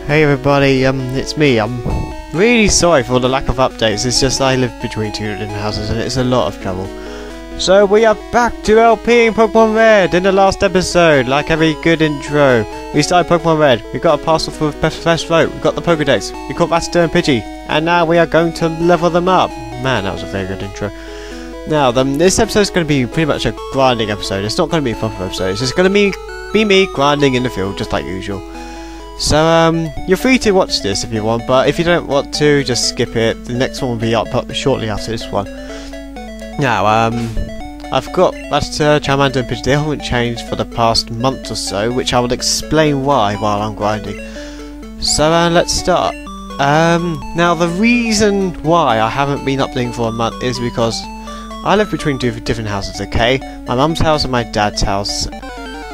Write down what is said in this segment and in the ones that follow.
Hey everybody, it's me. I'm really sorry for the lack of updates. It's just I live between two different houses and it's a lot of trouble. So we are back to LPing Pokemon Red in the last episode, like every good intro. We started Pokemon Red, we got a parcel for Best Vote, we got the Pokédex, we caught Vaster and Pidgey, and now we are going to level them up. Man, that was a very good intro. Now, this episode is going to be pretty much a grinding episode. It's not going to be a proper episode, it's just going to be me grinding in the field, just like usual. So, you're free to watch this if you want, but if you don't want to, just skip it. The next one will be up shortly after this one. Now, I've got Charmander and Pidgey. They haven't changed for the past month or so, which I will explain why while I'm grinding. So, let's start. Now, the reason why I haven't been updating for a month is because I live between two different houses, okay? My mum's house and my dad's house.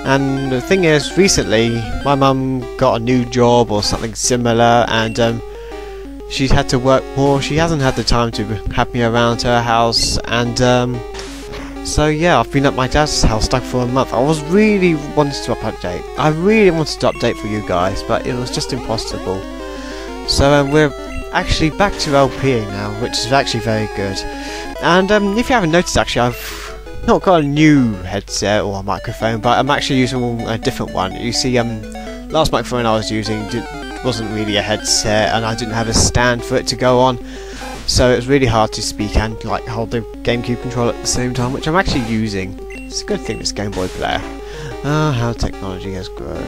And the thing is, recently, my mum got a new job or something similar, and she's had to work more. She hasn't had the time to have me around her house, and so yeah, I've been at my dad's house stuck for a month. I was really wanted to update. I really wanted to update for you guys, but it was just impossible. So we're actually back to LPing now, which is actually very good. And if you haven't noticed, actually, I've not got a new headset or a microphone, but I'm actually using a different one. You see, last microphone I was using wasn't really a headset, and I didn't have a stand for it to go on, so it was really hard to speak and like hold the GameCube controller at the same time, which I'm actually using. It's a good thing, this Game Boy player. Ah, how technology has grown.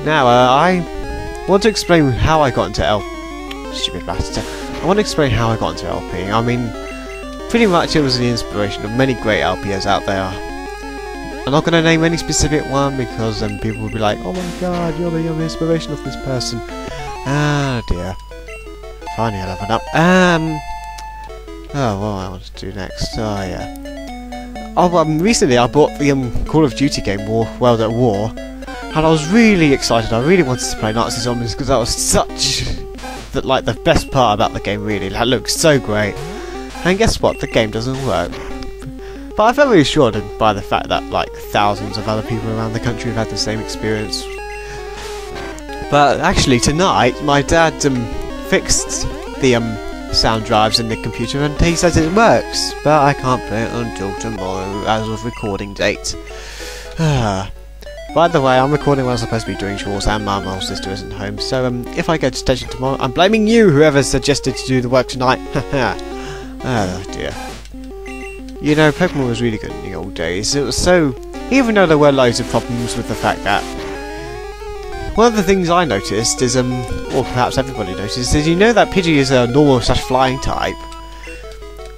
Now, I want to explain how I got into Stupid bastard. I want to explain how I got into LP. I mean, pretty much it was the inspiration of many great LPers out there. I'm not going to name any specific one because then people will be like, oh my god, you're the inspiration of this person. Ah dear. Finally I leveled up. Oh, what I want to do next? Oh yeah. Oh, recently I bought the Call of Duty game, World at War, and I was really excited. I really wanted to play Nazi Zombies because that was such the best part about the game. Really, that looks so great. And guess what? The game doesn't work. But I felt reassured by the fact that like thousands of other people around the country have had the same experience. But actually tonight, my dad fixed the sound drives in the computer, and he says it works. But I can't play it until tomorrow, as of recording date. By the way, I'm recording when I'm supposed to be doing chores, and my little sister isn't home. So if I go to station tomorrow, I'm blaming you, whoever suggested to do the work tonight. Oh dear. You know, Pokemon was really good in the old days. It was so... Even though there were loads of problems with the fact that... One of the things I noticed is, or perhaps everybody noticed, is you know that Pidgey is a normal/flying type.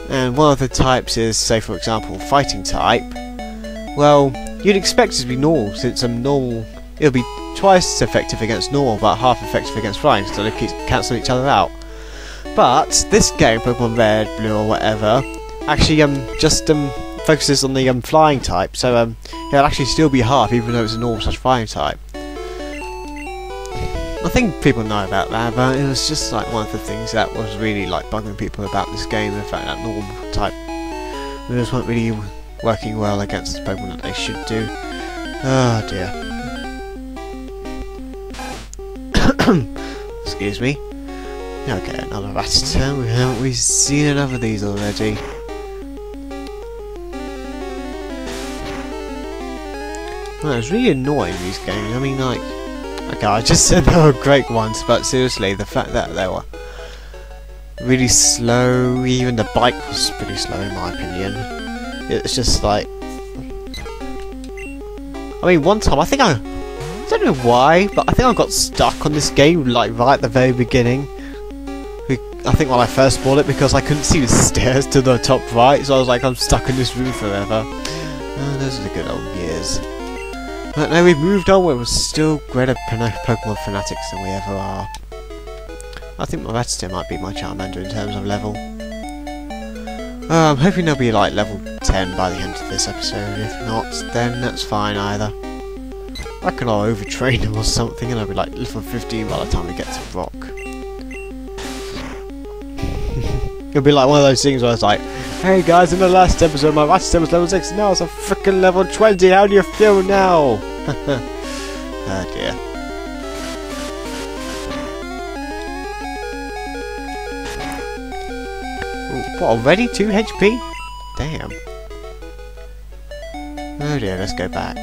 And one of the types is, say for example, fighting type. Well, you'd expect it to be normal, since normal... It'll be twice effective against normal, but half effective against flying, so they keep cancelling each other out. But this game, Pokemon Red, Blue, or whatever, actually just focuses on the flying type, so it'll actually still be half, even though it's a normal/flying type. I think people know about that, but it was just like one of the things that was really like bugging people about this game. The fact that normal type moves weren't really working well against the Pokemon that they should do. Oh dear. Excuse me. Okay, another Rattata. Haven't we seen enough of these already? Well, it's really annoying, these games. I mean, like... Okay, I just said they were great ones, but seriously, the fact that they were really slow, even the bike was pretty slow in my opinion. It's just like... I mean, one time, I don't know why, but I think I got stuck on this game, like, right at the very beginning. I think when I first bought it, because I couldn't see the stairs to the top right, so I was like, I'm stuck in this room forever. Oh, those are the good old years. But no, we've moved on, we're still greater Pokemon fanatics than we ever are. I think my Rattata might be my Charmander in terms of level. I'm hoping they'll be like level 10 by the end of this episode. If not, then that's fine either. I reckon I'll overtrain them or something and I'll be like level 15 by the time we get to Rock. It'll be like one of those things where it's like, hey guys, in the last episode my Rattata was level 6, now it's a frickin' level 20, how do you feel now? Oh dear. What, already 2 HP? Damn. Oh dear, let's go back.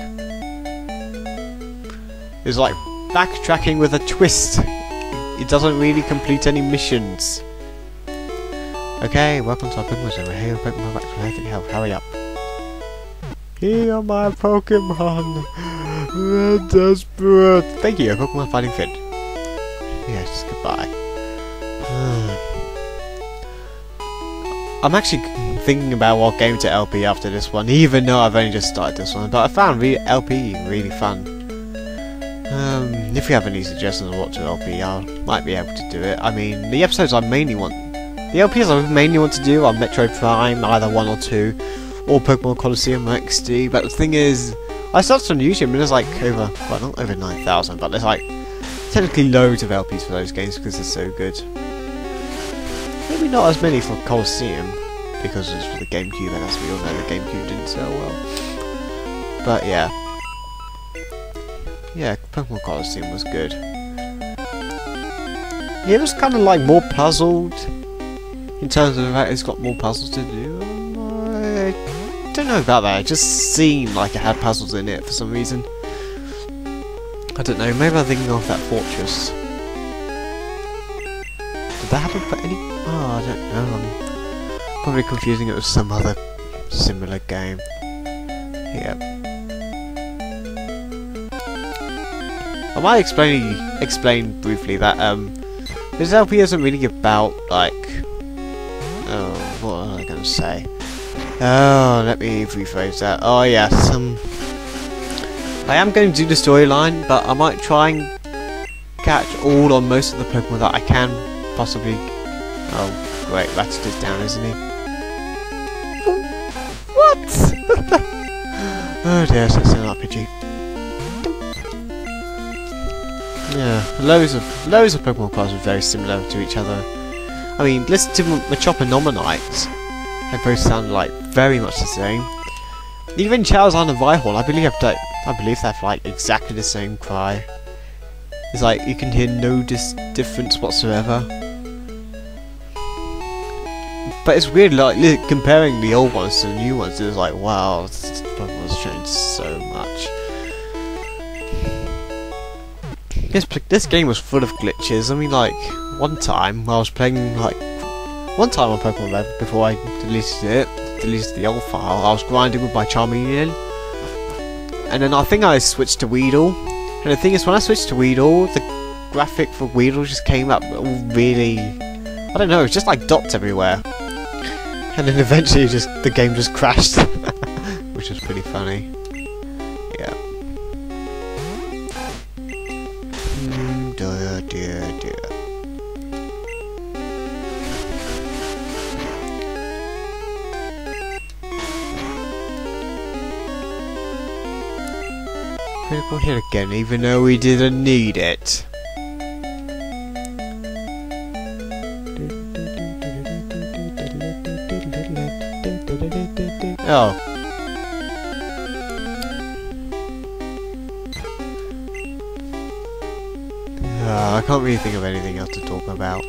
It's like backtracking with a twist. It doesn't really complete any missions. Okay, welcome to our Pokemon Center. Hey, Pokemon back from anything help. Hurry up. Here are my Pokemon. We're desperate. Thank you, your Pokemon fighting fit. Yes, goodbye. I'm actually thinking about what game to LP after this one, even though I've only just started this one. But I found LP really fun. If you have any suggestions of what to LP, I might be able to do it. I mean, the episodes I mainly want, the LPs I mainly want to do are Metro Prime, either 1 or 2, or Pokemon Colosseum XD. But the thing is, I searched on YouTube and there's like over, well, not over 9,000, but there's like technically loads of LPs for those games because they're so good. Maybe not as many for Colosseum because it's for the GameCube, and as we all know, the GameCube didn't sell well. But yeah. Yeah, Pokemon Colosseum was good. Yeah, it was kind of like more puzzled in terms of the fact it's got more puzzles to do. I don't know about that. It just seemed like it had puzzles in it for some reason. I don't know. Maybe I'm thinking of that fortress. Did that happen for any? Oh, I don't know. I'm probably confusing it with some other similar game. Yep. I might explain briefly that this LP isn't really about like what was I gonna say? Oh, let me rephrase that. Oh yes, I am going to do the storyline, but I might try and catch all or most of the Pokemon that I can possibly. Oh great, Ratchet is down, isn't he? What? Oh dear, so it's an RPG. Yeah, loads of Pokemon cards are very similar to each other. I mean, listen to Machop and Nomonite. They both sound like very much the same. Even Charizard and Rhyhorn, I believe they have like exactly the same cry. It's like you can hear no difference whatsoever. But it's weird, like comparing the old ones to the new ones. It's like, wow, this Pokemon's changed so much. This game was full of glitches. I mean, like, one time I was playing, like, on Pokemon Red before I deleted the old file, I was grinding with my Charmeleon, and then I think I switched to Weedle, and the thing is, when I switched to Weedle, the graphic for Weedle just came up really, I don't know, it's just like dots everywhere, and then eventually the game just crashed, which was pretty funny. Yeah. Dear. Critical hit again, even though we didn't need it. Oh. I can't really think of anything else to talk about.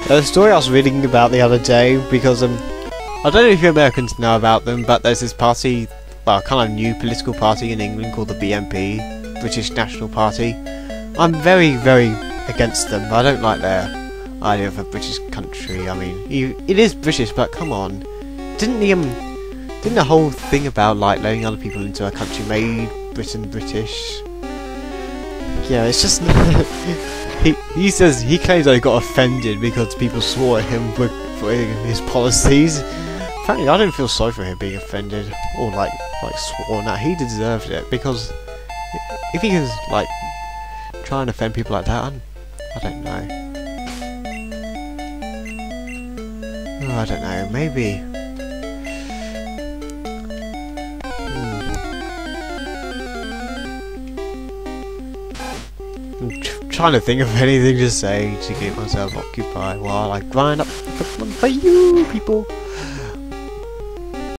The story I was reading about the other day, because I don't know if you Americans know about them, but there's this party, well, kind of new political party in England called the BNP, British National Party. I'm very, very against them. I don't like their idea of a British country. I mean, it is British, but come on, didn't the whole thing about like letting other people into a country made Britain British? Yeah, it's just he says he claims that he got offended because people swore at him for his policies. Frankly, I don't feel sorry for him being offended or like sworn at. He deserved it, because if he is like trying to offend people like that, I don't know. Oh, I don't know. Maybe. I'm trying to think of anything to say to keep myself occupied while I grind up Pokemon for you people.